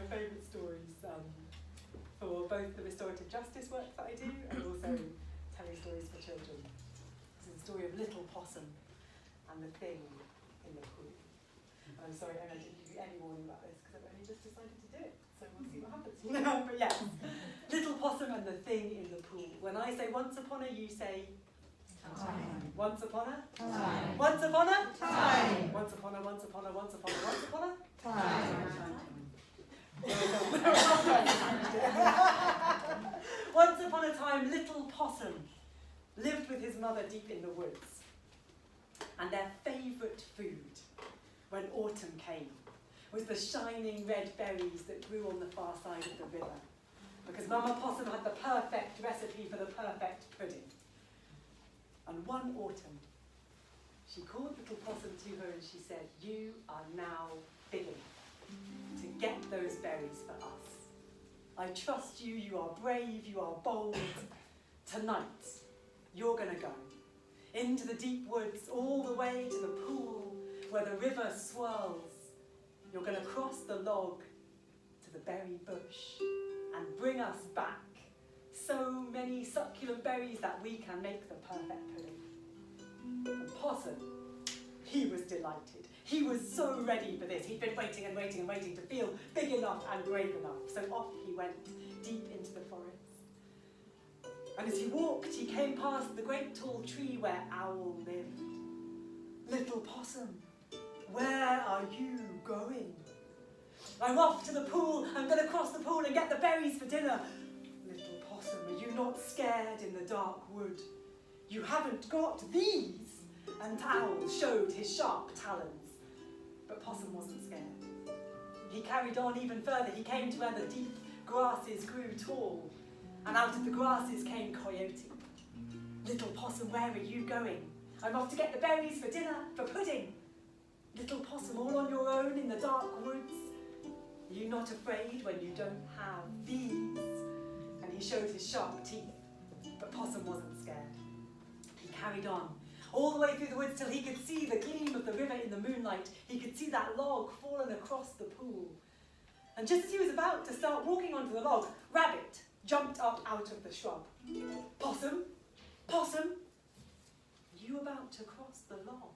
favourite stories for both the restorative justice work that I do and also telling stories for children. This is the story of Little Possum and the Thing in the Pool. I'm sorry, Emma, I didn't give you any warning about this because I've only just decided to do it, so we'll see what happens. But yes, Little Possum and the Thing in the Pool. When I say once upon a, you say time. Once upon a time. Once upon a time. Once upon a, once upon a, once upon a, once upon a time. Once upon a time, Little Possum lived with his mother deep in the woods, and their favourite food when autumn came was the shining red berries that grew on the far side of the river, because Mama Possum had the perfect recipe for the perfect pudding. And one autumn, she called Little Possum to her and she said, "You are now big enough to get those berries for us. I trust you, you are brave, you are bold. Tonight, you're going to go into the deep woods, all the way to the pool where the river swirls. You're going to cross the log to the berry bush and bring us back so many succulent berries that we can make the perfect pudding." And Possum, he was delighted. He was so ready for this. He'd been waiting and waiting and waiting to feel big enough and brave enough. So off he went, deep into the forest. And as he walked, he came past the great tall tree where Owl lived. "Little Possum, where are you going?" "I'm off to the pool. I'm going to cross the pool and get the berries for dinner." "Little Possum, are you not scared in the dark wood? You haven't got these." And Owl showed his sharp talons. But Possum wasn't scared. He carried on even further. He came to where the deep grasses grew tall, and out of the grasses came Coyote. "Little Possum, where are you going?" "I'm off to get the berries for dinner, for pudding." "Little Possum, all on your own in the dark woods? Are you not afraid when you don't have these?" And he showed his sharp teeth, but Possum wasn't scared. He carried on, all the way through the woods till he could see the gleam of the river in the moonlight. He could see that log fallen across the pool. And just as he was about to start walking onto the log, Rabbit jumped up out of the shrub. "Possum, Possum, are you about to cross the log?"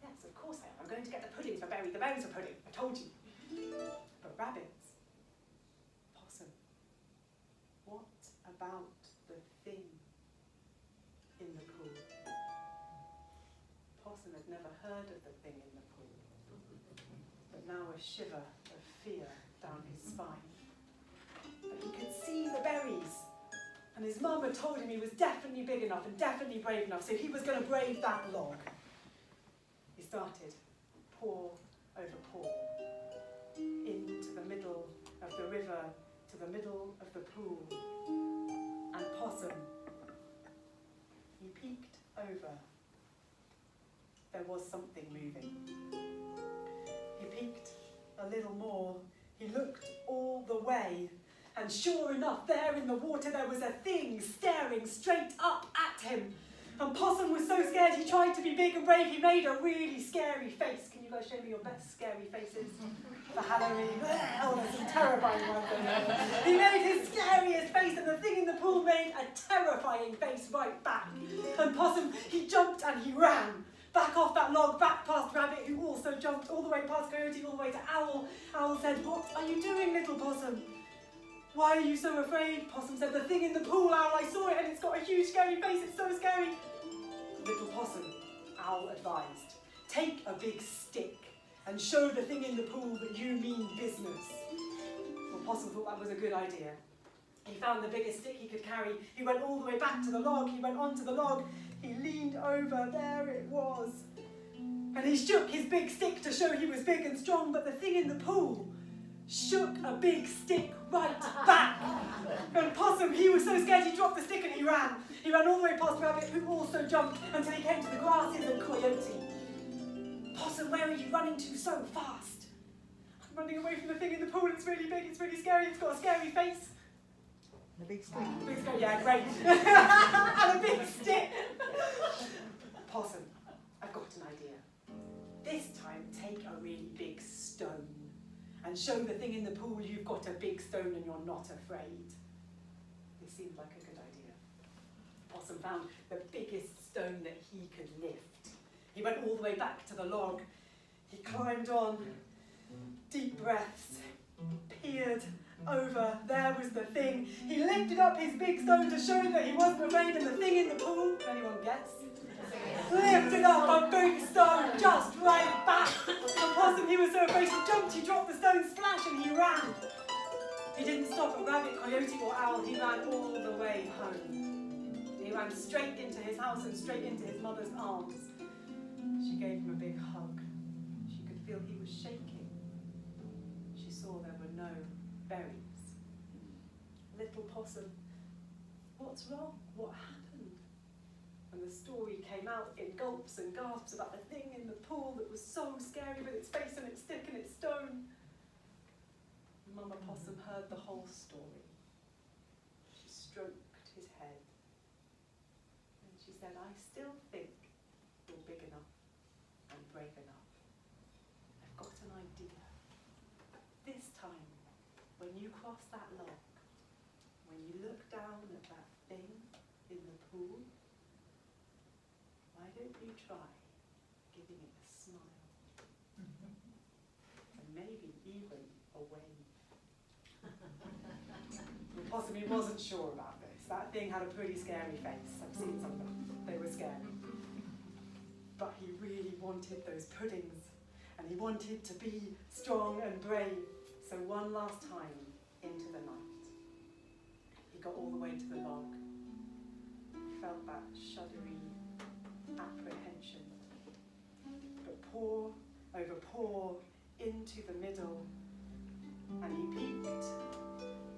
"Yes, of course I am. I'm going to get the pudding for Berry. The berries are pudding, I told you." But Rabbit, Possum, what about the thing in the pool? Possum had never heard of the thing in the pool, but now a shiver of fear down his spine. But he could see the berries, and his mum had told him he was definitely big enough and definitely brave enough, so he was going to brave that log. He started, paw over paw, into the middle of the river, to the middle of the pool. And Possum, he peeked over. There was something moving. He peeked a little more. He looked all the way. And sure enough, there in the water there was a thing staring straight up at him. And Possum was so scared he tried to be big and brave. He made a really scary face. Can you guys show me your best scary faces for Halloween? Oh, there's some terrifying ones in there. He made his scariest face, and the thing in the pool made a terrifying face right back. And Possum, he jumped and he ran. Back off that log, back past Rabbit, who also jumped all the way past Coyote, all the way to Owl. Owl said, "What are you doing, Little Possum?" "Why are you so afraid?" Possum said, "The thing in the pool, Owl, I saw it and it's got a huge scary face, it's so scary." "Little Possum," Owl advised, "take a big stick and show the thing in the pool that you mean business." Well, Possum thought that was a good idea. He found the biggest stick he could carry. He went all the way back to the log. He went onto the log. He leaned over. There it was. And he shook his big stick to show he was big and strong, but the thing in the pool shook a big stick right back. And Possum, he was so scared he dropped the stick and he ran. He ran all the way past Rabbit, who also jumped, until he came to the grasses and Coyote. "Possum, where are you running to so fast?" "I'm running away from the thing in the pool. It's really big, it's really scary, it's got a scary face." And a big stick. Big stick, yeah, great. And a big stick. "Possum, I've got an idea. This time take a really big stone and show the thing in the pool you've got a big stone and you're not afraid. It seemed like a good idea. Possum found the biggest stone that he could lift. He went all the way back to the log. He climbed on, deep breaths, peered over. There was the thing. He lifted up his big stone to show that he wasn't afraid, and the thing in the pool, can anyone guess? Lifted up a big stone just right back. The possum, he was so afraid, he jumped, he dropped the stone, splash, and he ran. He didn't stop at rabbit, coyote or owl, he ran all the way home. He ran straight into his house and straight into his mother's arms. She gave him a big hug. She could feel he was shaking. She saw there were no berries. Little possum, what's wrong? What happened? And the story came out in gulps and gasps about the thing in the pool that was so scary with its face and its stick and its stone. Mama Possum heard the whole story. She stroked his head and she said, I still think you're big enough and brave enough. I've got an idea. This time, when you cross that log, when you look down at that thing in the pool, why don't you try giving it a smile? And maybe even a wave. The possum, he wasn't sure about this. That thing had a pretty scary face. I've seen some of them. They were scary. But he really wanted those puddings. And he wanted to be strong and brave. So one last time into the night, he got all the way to the log. He felt that shuddery apprehension. But paw over paw into the middle, and he peeked,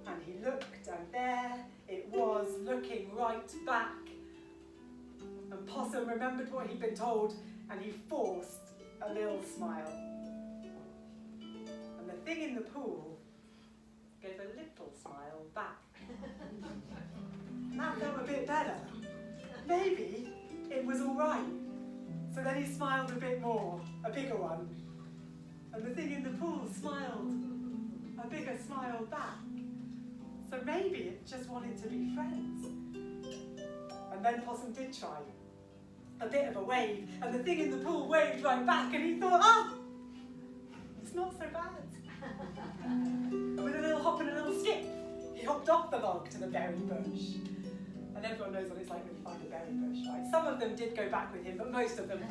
and he looked, and there it was, looking right back. And Possum remembered what he'd been told, and he forced a little smile. And the thing in the pool gave a little smile back. And that felt a bit better. Maybe it was all right. So then he smiled a bit more, a bigger one. And the thing in the pool smiled a bigger smile back. So maybe it just wanted to be friends. And then Possum did try. A bit of a wave, and the thing in the pool waved right back, and he thought, oh, it's not so bad. And with a little hop and a little skip, he hopped off the log to the berry bush. And everyone knows what it's like when you find a berry bush, right? Some of them did go back with him, but most of them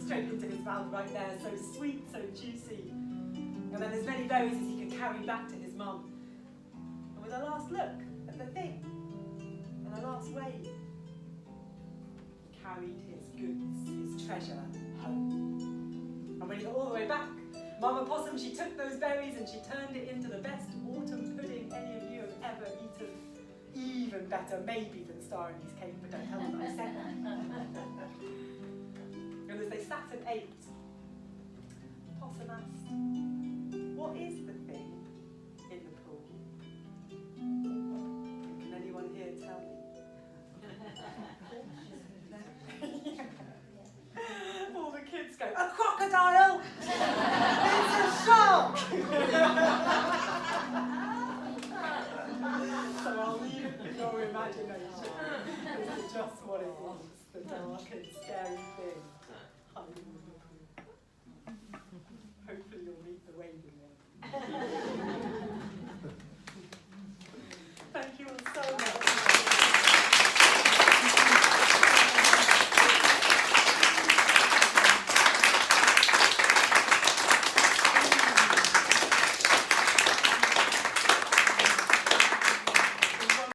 straight into his mouth right there, so sweet, so juicy. And then as many berries as he could carry back to his mum. And with a last look at the thing, and a last wave, he carried his goods, his treasure, home. And when he got all the way back, Mama Possum, she took those berries and she turned it into the best autumn pudding any of you have ever eaten. Even better, maybe, than Star Annie's cake, but don't tell them I said that. And as they sat and ate, Possum asked, what is the thing in the pool? Can anyone here tell me? All the kids go, a crocodile! It's a shark! So I'll leave it with your imagination. This is just what it was, the dark and scary thing hiding in the pool. Hopefully you'll meet the waving one. Thank you all so much.